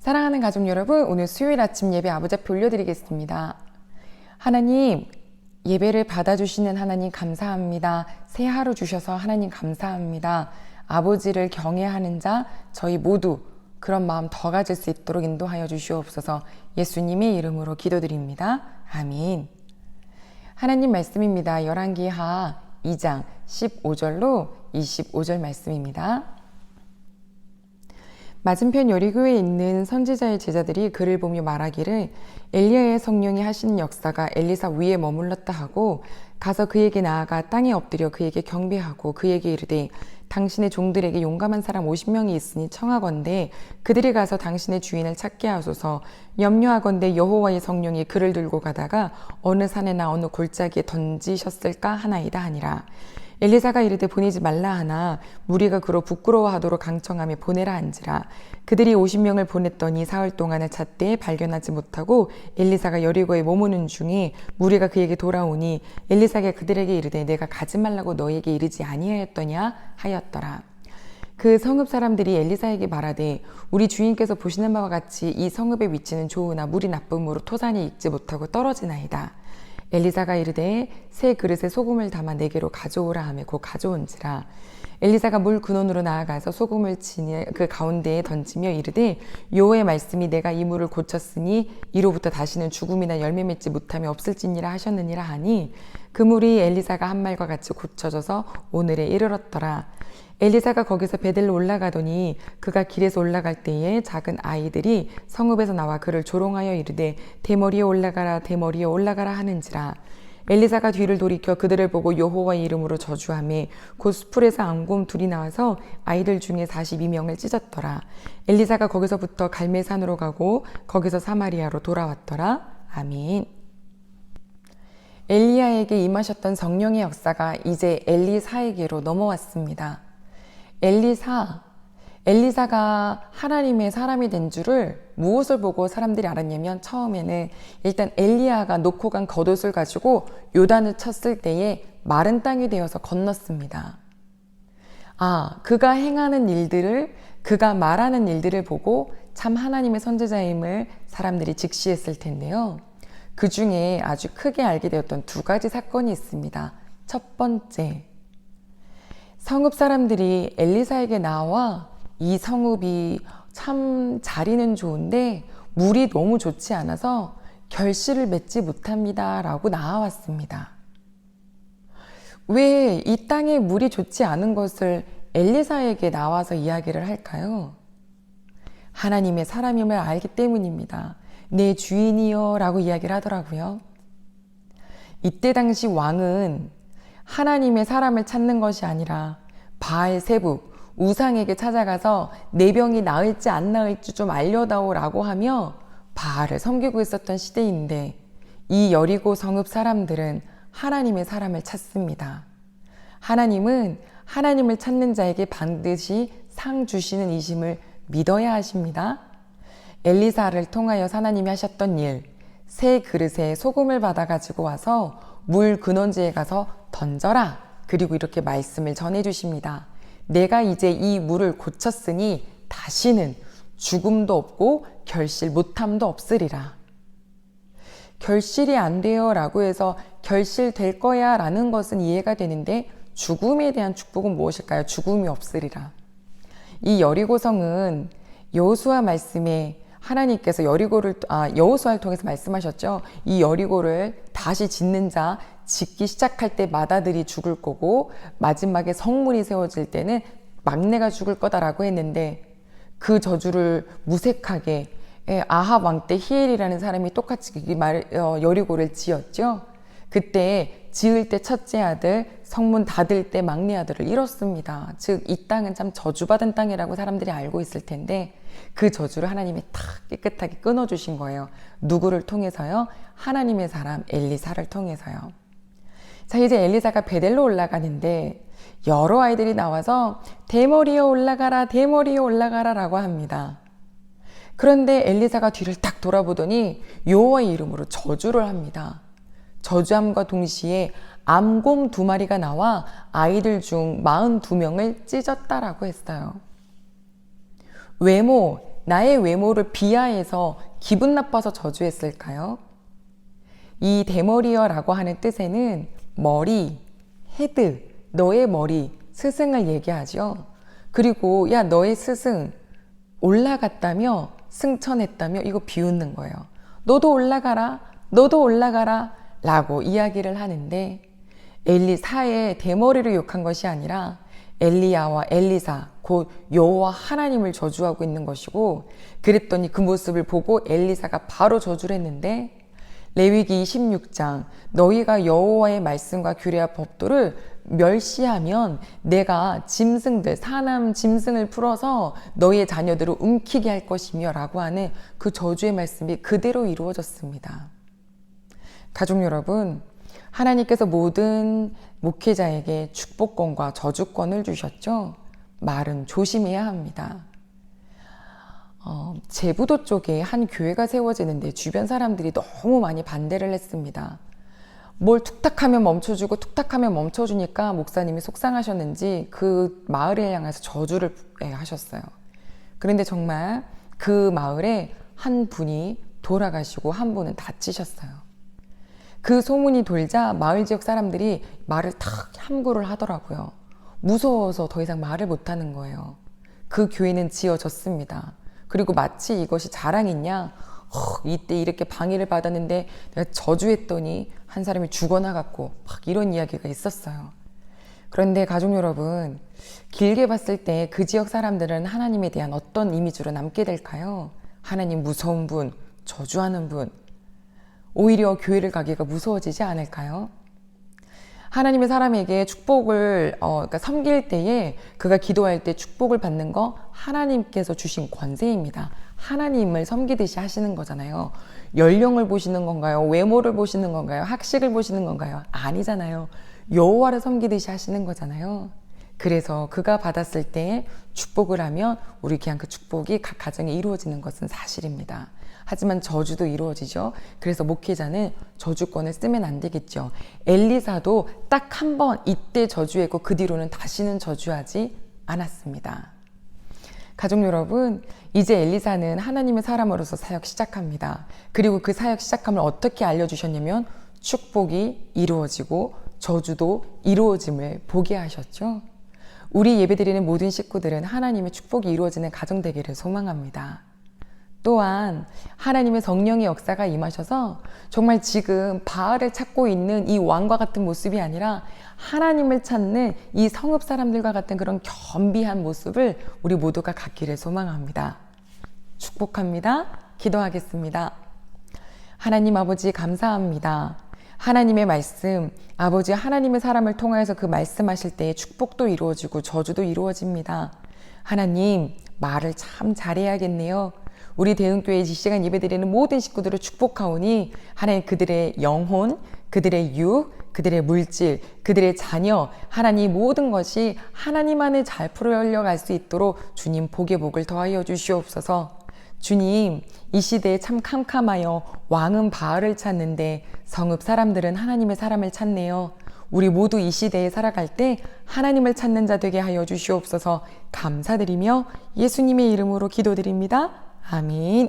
사랑하는 가족 여러분, 오늘 수요일 아침 예배 아버지 앞에 올려드리겠습니다. 하나님, 예배를 받아주시는 하나님 감사합니다. 새 하루 주셔서 하나님 감사합니다. 아버지를 경외하는 자 저희 모두 그런 마음 더 가질 수 있도록 인도하여 주시옵소서. 예수님의 이름으로 기도드립니다. 아멘. 하나님 말씀입니다. 열왕기하 2장 15절로 25절 말씀입니다. 맞은편 여리고에 있는 선지자의 제자들이 그를 보며 말하기를 엘리야의 성령이 하시는 역사가 엘리사 위에 머물렀다 하고 가서 그에게 나아가 땅에 엎드려 그에게 경배하고 그에게 이르되 당신의 종들에게 용감한 사람 50명이 있으니 청하건대 그들이 가서 당신의 주인을 찾게 하소서. 염려하건대 여호와의 성령이 그를 들고 가다가 어느 산에나 어느 골짜기에 던지셨을까 하나이다 하니라. 엘리사가 이르되 보내지 말라 하나 무리가 그로 부끄러워하도록 강청하며 보내라 한지라. 그들이 50명을 보냈더니 사흘 동안을 찾되 발견하지 못하고 엘리사가 여리고에 머무는 중에 무리가 그에게 돌아오니 엘리사가 그들에게 이르되 내가 가지 말라고 너에게 이르지 아니하였더냐 하였더라. 그 성읍 사람들이 엘리사에게 말하되 우리 주인께서 보시는 바와 같이 이 성읍의 위치는 좋으나 물이 나쁨으로 토산이 익지 못하고 떨어지나이다. 엘리사가 이르되 새 그릇에 소금을 담아 내게로 가져오라 하며 곧 가져온지라. 엘리사가 물 근원으로 나아가서 소금을 치니 그 가운데에 던지며 이르되 여호와의 말씀이 내가 이 물을 고쳤으니 이로부터 다시는 죽음이나 열매 맺지 못하며 없을지니라 하셨느니라 하니 그 물이 엘리사가 한 말과 같이 고쳐져서 오늘에 이르렀더라. 엘리사가 거기서 베델로 올라가더니 그가 길에서 올라갈 때에 작은 아이들이 성읍에서 나와 그를 조롱하여 이르되 대머리에 올라가라 대머리에 올라가라 하는지라. 엘리사가 뒤를 돌이켜 그들을 보고 여호와의 이름으로 저주하며 곧 수풀에서 앙곰 둘이 나와서 아이들 중에 42명을 찢었더라. 엘리사가 거기서부터 갈멜산으로 가고 거기서 사마리아로 돌아왔더라. 아멘. 엘리야에게 임하셨던 성령의 역사가 이제 엘리사에게로 넘어왔습니다. 엘리사가 하나님의 사람이 된 줄을 무엇을 보고 사람들이 알았냐면 처음에는 일단 엘리야가 놓고 간 겉옷을 가지고 요단을 쳤을 때에 마른 땅이 되어서 건넜습니다. 그가 행하는 일들을, 그가 말하는 일들을 보고 참 하나님의 선지자임을 사람들이 직시했을 텐데요. 그 중에 아주 크게 알게 되었던 두 가지 사건이 있습니다. 첫 번째, 성읍 사람들이 엘리사에게 나와 이 성읍이 참 자리는 좋은데 물이 너무 좋지 않아서 결실을 맺지 못합니다 라고 나와왔습니다. 왜 이 땅에 물이 좋지 않은 것을 엘리사에게 나와서 이야기를 할까요? 하나님의 사람임을 알기 때문입니다. 내 주인이여 라고 이야기를 하더라고요. 이때 당시 왕은 하나님의 사람을 찾는 것이 아니라 바알세북, 우상에게 찾아가서 내 병이 나을지 안 나을지 좀 알려다오라고 하며 바알을 섬기고 있었던 시대인데 이 여리고 성읍 사람들은 하나님의 사람을 찾습니다. 하나님은 하나님을 찾는 자에게 반드시 상 주시는 이심을 믿어야 하십니다. 엘리사를 통하여 하나님이 하셨던 일, 새 그릇에 소금을 받아가지고 와서 물 근원지에 가서 던져라. 그리고 이렇게 말씀을 전해주십니다. 내가 이제 이 물을 고쳤으니 다시는 죽음도 없고 결실 못함도 없으리라. 결실이 안 돼요 라고 해서 결실될 거야 라는 것은 이해가 되는데 죽음에 대한 축복은 무엇일까요? 죽음이 없으리라. 이 여리고성은 여호수아 말씀에 하나님께서 여호수아를 통해서 말씀하셨죠. 이 여리고를 다시 짓는 자, 짓기 시작할 때 마다들이 죽을 거고 마지막에 성문이 세워질 때는 막내가 죽을 거다라고 했는데 그 저주를 무색하게 아합 왕 때 히엘이라는 사람이 똑같이 여리고를 지었죠. 그때 지을 때 첫째 아들, 성문 닫을 때 막내 아들을 잃었습니다. 즉 이 땅은 참 저주받은 땅이라고 사람들이 알고 있을 텐데 그 저주를 하나님이 탁 깨끗하게 끊어주신 거예요. 누구를 통해서요? 하나님의 사람 엘리사를 통해서요. 자, 이제 엘리사가 베델로 올라가는데 여러 아이들이 나와서 대머리에 올라가라 대머리에 올라가라 라고 합니다. 그런데 엘리사가 뒤를 딱 돌아보더니 여호와의 이름으로 저주를 합니다. 저주함과 동시에 암곰 2마리가 나와 아이들 중 42명을 찢었다라고 했어요. 외모, 나의 외모를 비하해서 기분 나빠서 저주했을까요? 이 대머리여라고 하는 뜻에는 머리, 헤드, 너의 머리, 스승을 얘기하죠. 그리고 야 너의 스승 올라갔다며 승천했다며 이거 비웃는 거예요. 너도 올라가라, 너도 올라가라 라고 이야기를 하는데 엘리사의 대머리를 욕한 것이 아니라 엘리야와 엘리사 곧 여호와 하나님을 저주하고 있는 것이고, 그랬더니 그 모습을 보고 엘리사가 바로 저주를 했는데 레위기 26장 너희가 여호와의 말씀과 규례와 법도를 멸시하면 내가 짐승들 사남 짐승을 풀어서 너희의 자녀들을 움키게 할 것이며 라고 하는 그 저주의 말씀이 그대로 이루어졌습니다. 가족 여러분, 하나님께서 모든 목회자에게 축복권과 저주권을 주셨죠. 말은 조심해야 합니다. 제부도 쪽에 한 교회가 세워지는데 주변 사람들이 너무 많이 반대를 했습니다. 뭘 툭탁하면 멈춰주고 툭탁하면 멈춰주니까 목사님이 속상하셨는지 그 마을을 향해서 저주를 하셨어요. 그런데 정말 그 마을에 한 분이 돌아가시고 한 분은 다치셨어요. 그 소문이 돌자 마을 지역 사람들이 말을 탁 함구를 하더라고요. 무서워서 더 이상 말을 못하는 거예요. 그 교회는 지어졌습니다. 그리고 마치 이것이 자랑이냐, 이때 이렇게 방해를 받았는데 내가 저주했더니 한 사람이 죽어나갔고 막 이런 이야기가 있었어요. 그런데 가족 여러분, 길게 봤을 때 그 지역 사람들은 하나님에 대한 어떤 이미지로 남게 될까요? 하나님 무서운 분, 저주하는 분, 오히려 교회를 가기가 무서워지지 않을까요? 하나님의 사람에게 축복을 그러니까 섬길 때에 그가 기도할 때 축복을 받는 거 하나님께서 주신 권세입니다. 하나님을 섬기듯이 하시는 거잖아요. 연령을 보시는 건가요? 외모를 보시는 건가요? 학식을 보시는 건가요? 아니잖아요. 여호와를 섬기듯이 하시는 거잖아요. 그래서 그가 받았을 때 축복을 하면 우리 그냥 그 축복이 각 가정에 이루어지는 것은 사실입니다. 하지만 저주도 이루어지죠. 그래서 목회자는 저주권을 쓰면 안 되겠죠. 엘리사도 딱 한 번 이때 저주했고 그 뒤로는 다시는 저주하지 않았습니다. 가족 여러분, 이제 엘리사는 하나님의 사람으로서 사역 시작합니다. 그리고 그 사역 시작함을 어떻게 알려주셨냐면 축복이 이루어지고 저주도 이루어짐을 보게 하셨죠. 우리 예배드리는 모든 식구들은 하나님의 축복이 이루어지는 가정 되기를 소망합니다. 또한 하나님의 성령의 역사가 임하셔서 정말 지금 바알을 찾고 있는 이 왕과 같은 모습이 아니라 하나님을 찾는 이 성읍 사람들과 같은 그런 겸비한 모습을 우리 모두가 갖기를 소망합니다. 축복합니다. 기도하겠습니다. 하나님 아버지 감사합니다. 하나님의 말씀, 아버지 하나님의 사람을 통하여서 그 말씀하실 때에 축복도 이루어지고 저주도 이루어집니다. 하나님, 말을 참 잘해야겠네요. 우리 대흥교회 이 시간 예배드리는 모든 식구들을 축복하오니 하나님 그들의 영혼, 그들의 육, 그들의 물질, 그들의 자녀, 하나님 모든 것이 하나님 안에 잘 풀어려갈 수 있도록 주님 복의 복을 더하여 주시옵소서. 주님, 이 시대에 참 캄캄하여 왕은 바알을 찾는데 성읍 사람들은 하나님의 사람을 찾네요. 우리 모두 이 시대에 살아갈 때 하나님을 찾는 자 되게 하여 주시옵소서. 감사드리며 예수님의 이름으로 기도드립니다. 아멘.